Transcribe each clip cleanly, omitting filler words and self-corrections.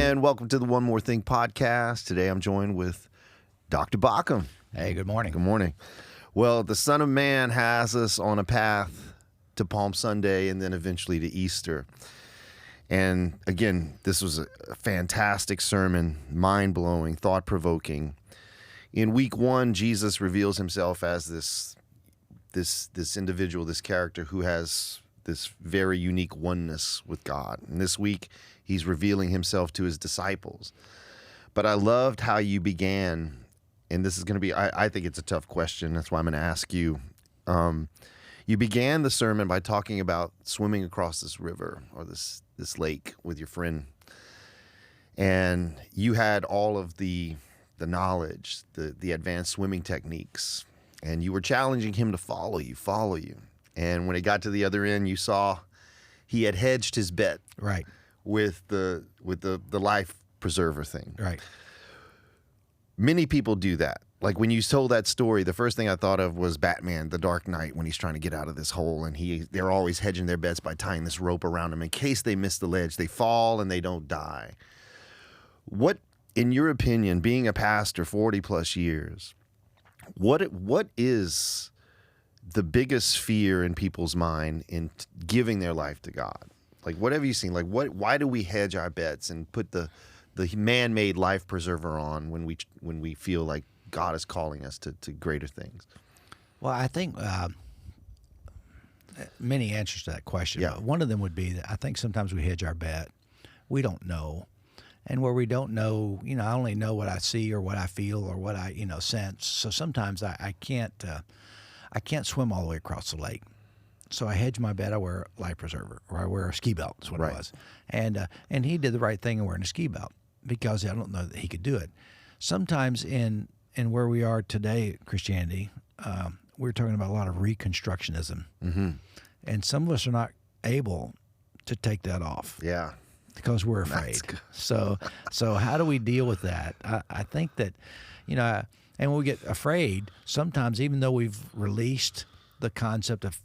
And welcome to the One More Thing podcast. Today I'm joined with Dr. Baucom. Hey, good morning. Good morning. Well, the Son of Man has us on a path to Palm Sunday and then eventually to Easter. And again, this was a fantastic sermon, mind-blowing, thought-provoking. In week 1, Jesus reveals himself as this individual, this character who has this very unique oneness with God. And this week, he's revealing himself to his disciples. But I loved how you began, and this is going to be, I think it's a tough question. That's why I'm going to ask you. You began the sermon by talking about swimming across this river or this lake with your friend. And you had all of the knowledge, the advanced swimming techniques, and you were challenging him to follow you. And when it got to the other end, you saw he had hedged his bet, Right. with the life preserver thing. Right. Many people do that. Like when you told that story, the first thing I thought of was Batman, The Dark Knight, when he's trying to get out of this hole, and they're always hedging their bets by tying this rope around them in case they miss the ledge. They fall and they don't die. What, in your opinion, being a pastor 40 plus years, what is the biggest fear in people's mind in giving their life to God? Like, what have you seen? Like, why do we hedge our bets and put the man-made life preserver on when we feel like God is calling us to greater things? Well, I think many answers to that question. Yeah. But one of them would be that I think sometimes we hedge our bet. We don't know. And where we don't know, I only know what I see or what I feel or what I, sense. So sometimes I can't swim all the way across the lake. So I hedge my bet. I wear a life preserver, or I wear a ski belt. Is what Right. it was. And he did the right thing in wearing a ski belt because I don't know that he could do it. Sometimes in where we are today, Christianity, we're talking about a lot of reconstructionism, and some of us are not able to take that off. Yeah. Because we're afraid. So how do we deal with that? I think that, and when we get afraid, sometimes even though we've released the concept of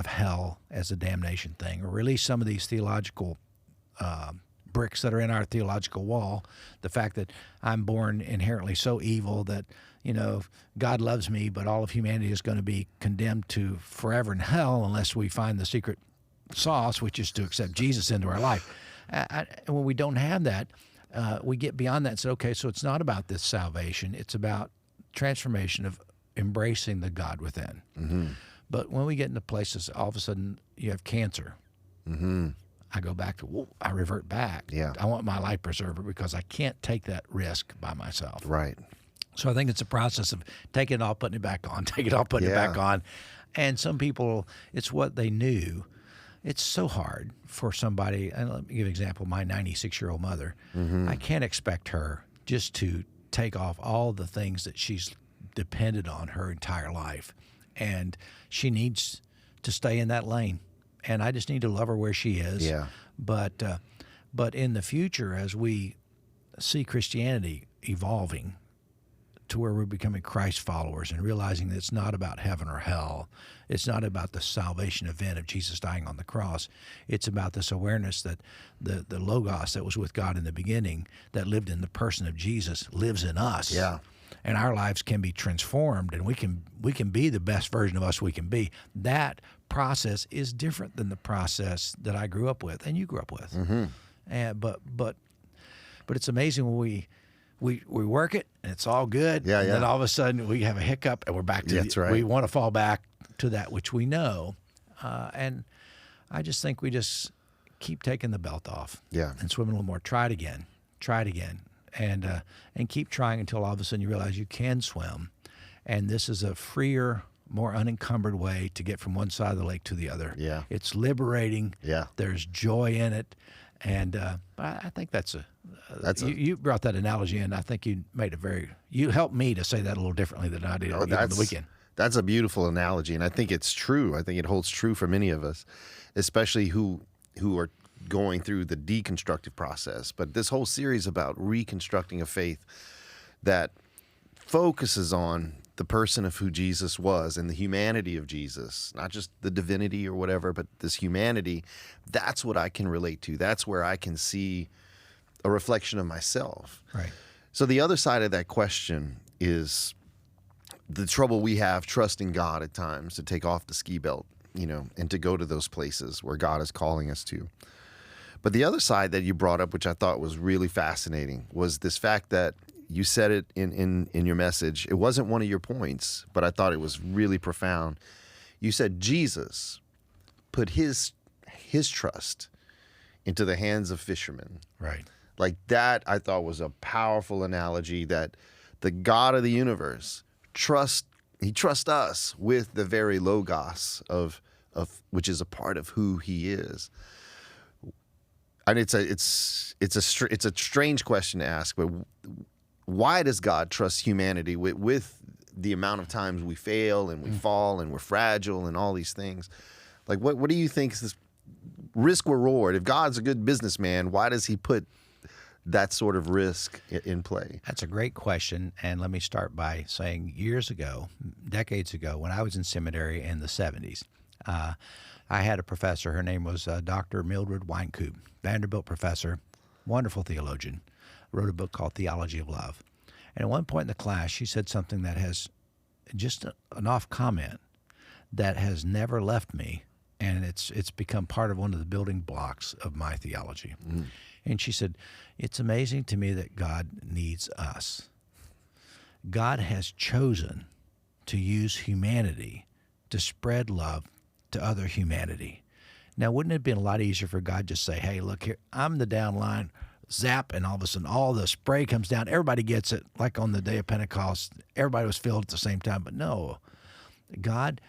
hell as a damnation thing, or released some of these theological bricks that are in our theological wall, the fact that I'm born inherently so evil that, God loves me, but all of humanity is going to be condemned to forever in hell unless we find the secret sauce, which is to accept Jesus into our life. And when we don't have that, we get beyond that and say, okay, so it's not about this salvation. It's about transformation of embracing the God within. Mm-hmm. But when we get into places, all of a sudden you have cancer. Mm-hmm. I go back to, I revert back. Yeah. I want my life preserver because I can't take that risk by myself. Right. So I think it's a process of taking it off, putting it back on, taking it off, putting it back on. And some people, it's what they knew. It's so hard for somebody, and let me give an example, my 96-year-old mother. I can't expect her just to take off all the things that she's depended on her entire life. And she needs to stay in that lane. And I just need to love her where she is. Yeah. But in the future, as we see Christianity evolving to where we're becoming Christ followers and realizing that it's not about heaven or hell. It's not about the salvation event of Jesus dying on the cross. It's about this awareness that the Logos that was with God in the beginning, that lived in the person of Jesus, lives in us. Yeah. And our lives can be transformed, and we can be the best version of us we can be. That process is different than the process that I grew up with and you grew up with. Mm-hmm. And but it's amazing when we work it and it's all good. Yeah, and then all of a sudden we have a hiccup and we're back to That's right. We want to fall back to that which we know. And I just think we just keep taking the belt off. Yeah. And swimming a little more. Try it again. And keep trying until all of a sudden you realize you can swim. And this is a freer, more unencumbered way to get from one side of the lake to the other. Yeah. It's liberating. Yeah. There's joy in it. And I think you brought that analogy in. I think you helped me to say that a little differently than I did on the weekend. That's a beautiful analogy, and I think it's true. I think it holds true for many of us, especially who are going through the deconstructive process. But this whole series about reconstructing a faith that focuses on the person of who Jesus was and the humanity of Jesus, not just the divinity or whatever, but this humanity, that's what I can relate to. That's where I can see a reflection of myself. Right. So the other side of that question is the trouble we have trusting God at times to take off the ski belt, and to go to those places where God is calling us to. But the other side that you brought up, which I thought was really fascinating, was this fact that you said it in your message. It wasn't one of your points, but I thought it was really profound. You said Jesus put his trust into the hands of fishermen. Right. Like that, I thought was a powerful analogy that the God of the universe he trusts us with the very logos of which is a part of who he is. And it's a strange question to ask, but why does God trust humanity with the amount of times we fail and we fall and we're fragile and all these things? Like, what do you think is this risk reward? If God's a good businessman, why does he put that sort of risk in play? That's a great question. And let me start by saying decades ago, when I was in seminary in the 70s, I had a professor. Her name was Dr. Mildred Weinkoop, Vanderbilt professor, wonderful theologian, wrote a book called Theology of Love. And at one point in the class, she said something that has just an off comment that has never left me, and it's become part of one of the building blocks of my theology. Mm. And she said, it's amazing to me that God needs us. God has chosen to use humanity to spread love to other humanity. Now, wouldn't it have been a lot easier for God to just say, hey, look here, I'm the downline, zap, and all of a sudden all the spray comes down, everybody gets it, like on the day of Pentecost, everybody was filled at the same time. But no, God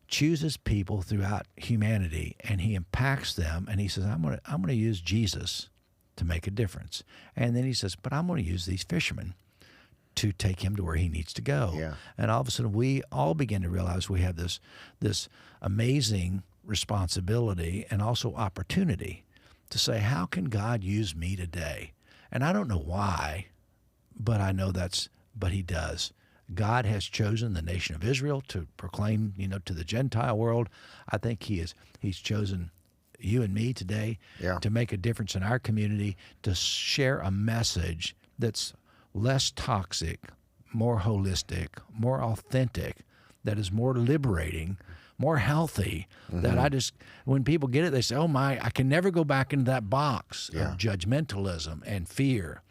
chooses people throughout humanity, and he impacts them, and he says, I'm going to use Jesus to make a difference. And then he says, but I'm going to use these fishermen to take him to where he needs to go. Yeah. And all of a sudden, we all begin to realize we have this amazing responsibility and also opportunity to say, how can God use me today? And I don't know why, but I know but he does. God has chosen the nation of Israel to proclaim, to the Gentile world. I think he's chosen you and me today to make a difference in our community, to share a message that's less toxic, more holistic, more authentic, that is more liberating, more healthy, that when people get it, they say, oh my, I can never go back into that box of judgmentalism and fear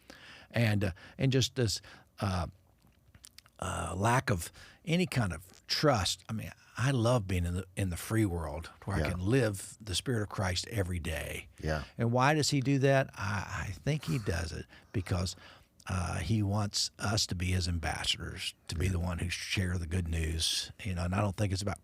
and just this lack of any kind of trust. I mean, I love being in the free world where I can live the Spirit of Christ every day. Yeah. And why does he do that? I think he does it because he wants us to be his ambassadors, to be the one who share the good news. And I don't think it's about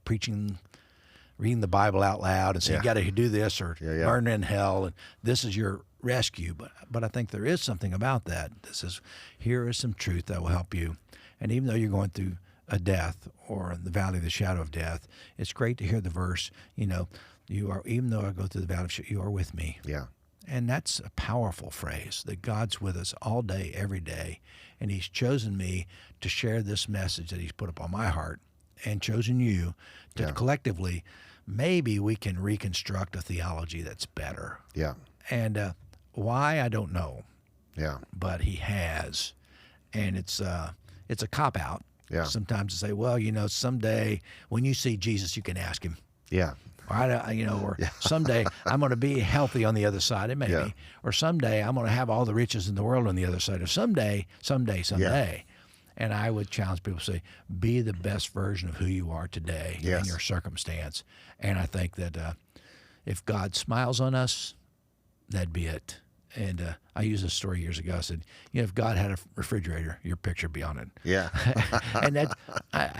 reading the Bible out loud and saying, you got to do this or burn in hell, and this is your rescue. But I think there is something about that. This is, here is some truth that will help you. And even though you're going through a death or the valley of the shadow of death, it's great to hear the verse, you are, even though I go through the valley of shadow, you are with me. Yeah. And that's a powerful phrase, that God's with us all day, every day. And he's chosen me to share this message that he's put upon my heart, and chosen you to collectively, maybe we can reconstruct a theology that's better. Yeah. And why, I don't know. Yeah. But he has. And it's a cop-out. Yeah. Sometimes to say, well, someday when you see Jesus, you can ask him. Yeah. Or someday I'm going to be healthy on the other side, and maybe, or someday I'm going to have all the riches in the world on the other side, or someday. Yeah. And I would challenge people to say, be the best version of who you are today in your circumstance. And I think that if God smiles on us, that'd be it. And I used this story years ago. I said, if God had a refrigerator, your picture would be on it. Yeah. And that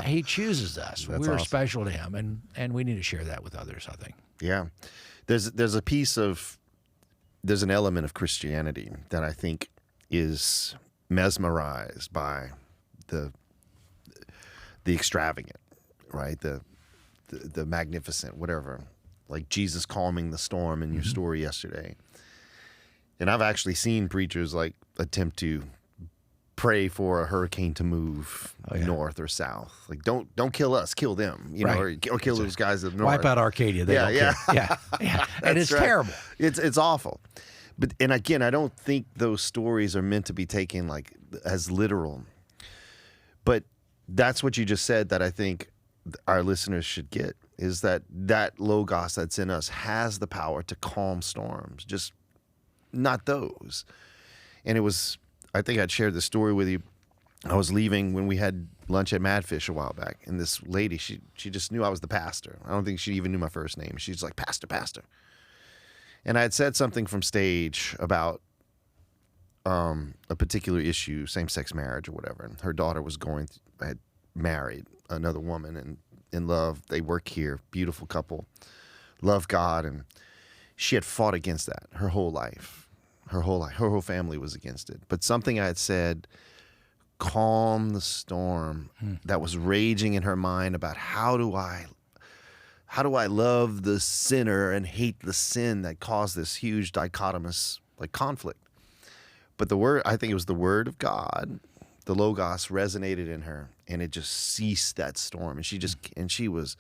he chooses us. That's We're awesome. special to him, and we need to share that with others, I think. Yeah. There's an element of Christianity that I think is mesmerized by the extravagant, right? The magnificent, whatever. Like Jesus calming the storm in your story yesterday. And I've actually seen preachers attempt to pray for a hurricane to move north or south. Like, don't kill us, kill them, or kill those guys up north. Wipe out Arcadia. They don't care. Yeah. And it's terrible. It's awful. and again, I don't think those stories are meant to be taken like as literal. But that's what you just said that I think our listeners should get, is that Logos that's in us has the power to calm storms, just not those. And it was, I think I'd shared the story with you. I was leaving when we had lunch at Madfish a while back, and this lady, she just knew I was the pastor. I don't think she even knew my first name. She's like, pastor. And I had said something from stage about a particular issue, same-sex marriage or whatever. And her daughter had married another woman and in love. They work here, beautiful couple, love God. And she had fought against that her whole life. Her whole family was against it. But something I had said calmed the storm that was raging in her mind about how do I love the sinner and hate the sin that caused this huge dichotomous like conflict. But I think it was the word of God, the Logos resonated in her, and it just ceased that storm. And she was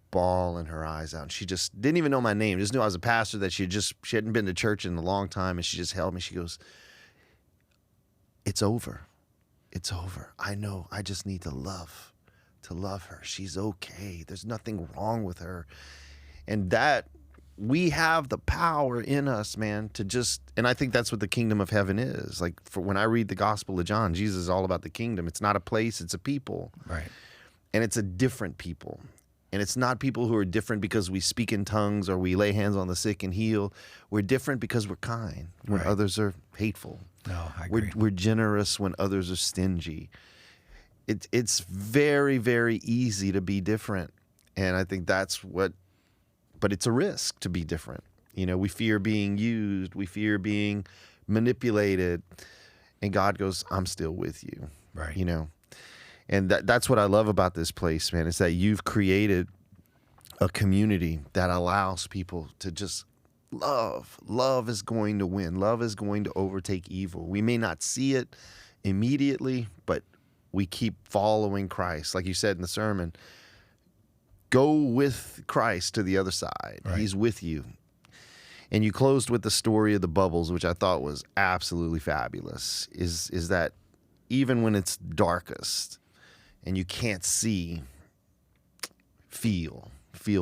bawling her eyes out. And she just didn't even know my name. Just knew I was a pastor, that she hadn't been to church in a long time. And she just held me. She goes, it's over. It's over. I know. I just need to love her. She's okay. There's nothing wrong with her. And that we have the power in us, man, and I think that's what the kingdom of heaven is. Like, for when I read the Gospel of John, Jesus is all about the kingdom. It's not a place, it's a people. Right. And it's a different people. And it's not people who are different because we speak in tongues or we lay hands on the sick and heal. We're different because we're kind when others are hateful. No, I agree. We're generous when others are stingy. It's very, very easy to be different. And I think but it's a risk to be different. You know, we fear being used. We fear being manipulated. And God goes, I'm still with you. Right. You know, and that's what I love about this place, man, is that you've created a community that allows people to just love. Love is going to win. Love is going to overtake evil. We may not see it immediately, but we keep following Christ. Like you said in the sermon, go with Christ to the other side. Right. He's with you. And you closed with the story of the bubbles, which I thought was absolutely fabulous, is that even when it's darkest and you can't see, feel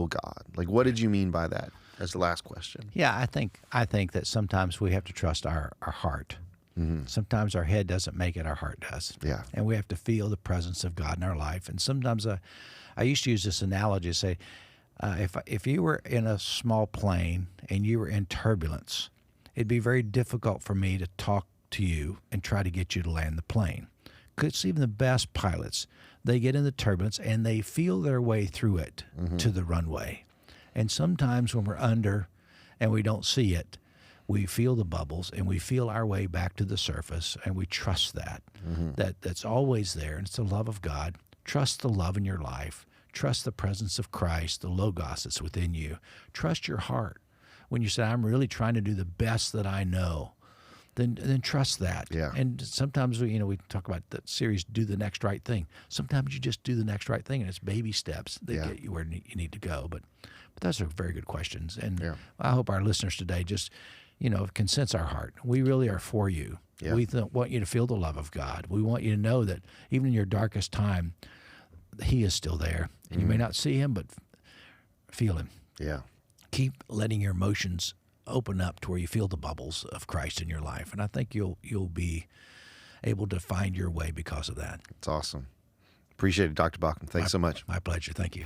God. Like, what did you mean by that? That's the last question. Yeah, I think that sometimes we have to trust our heart. Mm-hmm. Sometimes our head doesn't make it, our heart does. Yeah. And we have to feel the presence of God in our life. And sometimes I used to use this analogy to say, if you were in a small plane and you were in turbulence, it'd be very difficult for me to talk to you and try to get you to land the plane. Because even the best pilots, they get in the turbulence and they feel their way through it to the runway. And sometimes when we're under and we don't see it, we feel the bubbles and we feel our way back to the surface, and we trust that's always there, and it's the love of God. Trust the love in your life. Trust the presence of Christ, the Logos that's within you. Trust your heart. When you say, I'm really trying to do the best that I know, then trust that. Yeah. And sometimes we talk about the series, Do the Next Right Thing. Sometimes you just do the next right thing, and it's baby steps that get you where you need to go. But those are very good questions. And I hope our listeners today just, can sense our heart. We really are for you. Yeah. We want you to feel the love of God. We want you to know that even in your darkest time, He is still there. And you may not see Him, but feel Him. Yeah. Keep letting your emotions open up to where you feel the bubbles of Christ in your life. And I think you'll be able to find your way because of that. It's awesome. Appreciate it, Dr. Baucom. Thanks so much. My pleasure. Thank you.